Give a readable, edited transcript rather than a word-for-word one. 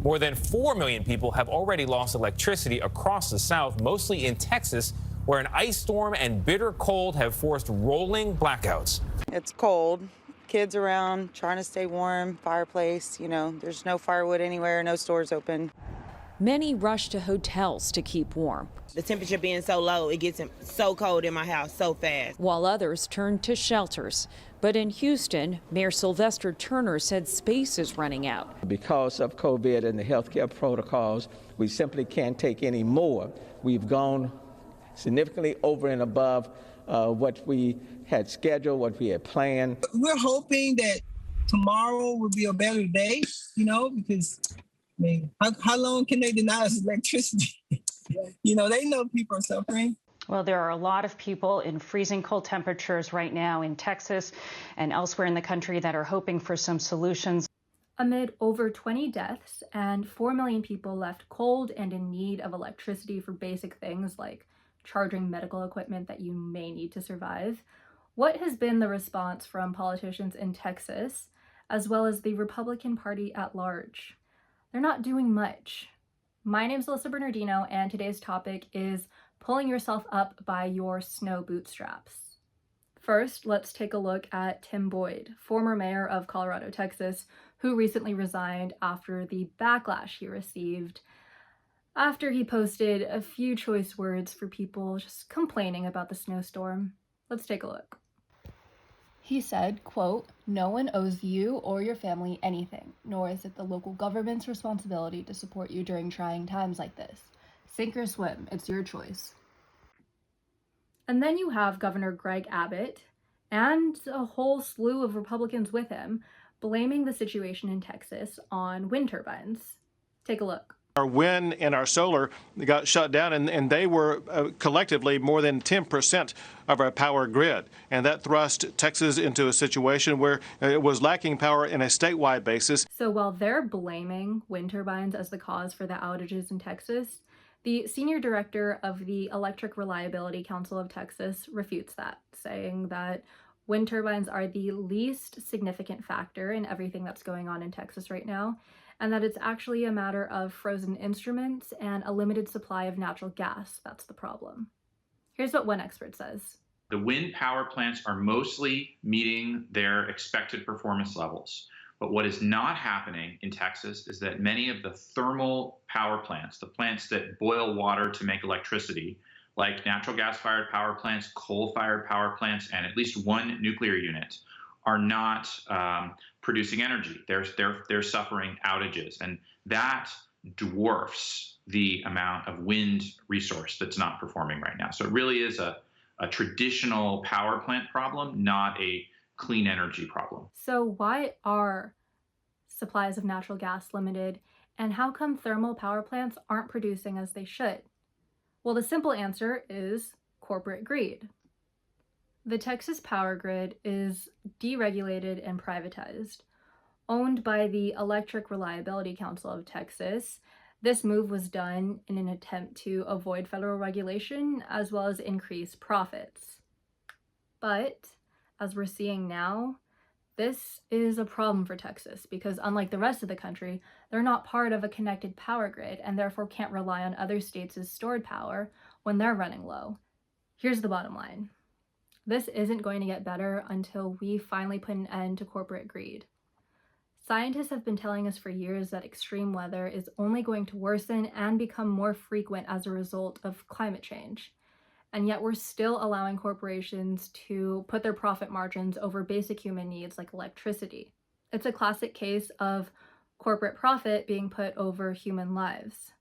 More than 4 million people have already lost electricity across the South, mostly in Texas, where an ice storm and bitter cold have forced rolling blackouts. It's cold. Kids around, trying to stay warm, fireplace, there's no firewood anywhere, no stores open. Many rush to hotels to keep warm. The temperature being so low, it gets so cold in my house so fast. While others turn to shelters. But in Houston, Mayor Sylvester Turner said space is running out. Because of COVID and the healthcare protocols, we simply can't take any more. We've gone significantly over and above what we had scheduled, what we had planned. We're hoping that tomorrow will be a better day, because how long can they deny us electricity? They know people are suffering. Well, there are a lot of people in freezing cold temperatures right now in Texas and elsewhere in the country that are hoping for some solutions. Amid over 20 deaths and 4 million people left cold and in need of electricity for basic things like charging medical equipment that you may need to survive, what has been the response from politicians in Texas, as well as the Republican Party at large? They're not doing much. My name's Alyssa Bernardino, and today's topic is pulling yourself up by your snow bootstraps. First, let's take a look at Tim Boyd, former mayor of Colorado, Texas, who recently resigned after the backlash he received after he posted a few choice words for people just complaining about the snowstorm. Let's take a look. He said, quote, "No one owes you or your family anything, nor is it the local government's responsibility to support you during trying times like this. Sink or swim, it's your choice." And then you have Governor Greg Abbott and a whole slew of Republicans with him blaming the situation in Texas on wind turbines. Take a look. Our wind and our solar got shut down, and they were collectively more than 10% of our power grid. And that thrust Texas into a situation where it was lacking power in a statewide basis. So while they're blaming wind turbines as the cause for the outages in Texas, the senior director of the Electric Reliability Council of Texas refutes that, saying that wind turbines are the least significant factor in everything that's going on in Texas right now, and that it's actually a matter of frozen instruments and a limited supply of natural gas that's the problem. Here's what one expert says. The wind power plants are mostly meeting their expected performance levels. But what is not happening in Texas is that many of the thermal power plants, the plants that boil water to make electricity, like natural gas-fired power plants, coal-fired power plants, and at least one nuclear unit, are not producing energy. They're suffering outages, and that dwarfs the amount of wind resource that's not performing right now. So it really is a traditional power plant problem, not a clean energy problem. So why are supplies of natural gas limited, and how come thermal power plants aren't producing as they should? Well, the simple answer is corporate greed. The Texas power grid is deregulated and privatized. Owned by the Electric Reliability Council of Texas, this move was done in an attempt to avoid federal regulation as well as increase profits. But as we're seeing now, this is a problem for Texas because unlike the rest of the country, they're not part of a connected power grid and therefore can't rely on other states' stored power when they're running low. Here's the bottom line. This isn't going to get better until we finally put an end to corporate greed. Scientists have been telling us for years that extreme weather is only going to worsen and become more frequent as a result of climate change. And yet we're still allowing corporations to put their profit margins over basic human needs like electricity. It's a classic case of corporate profit being put over human lives.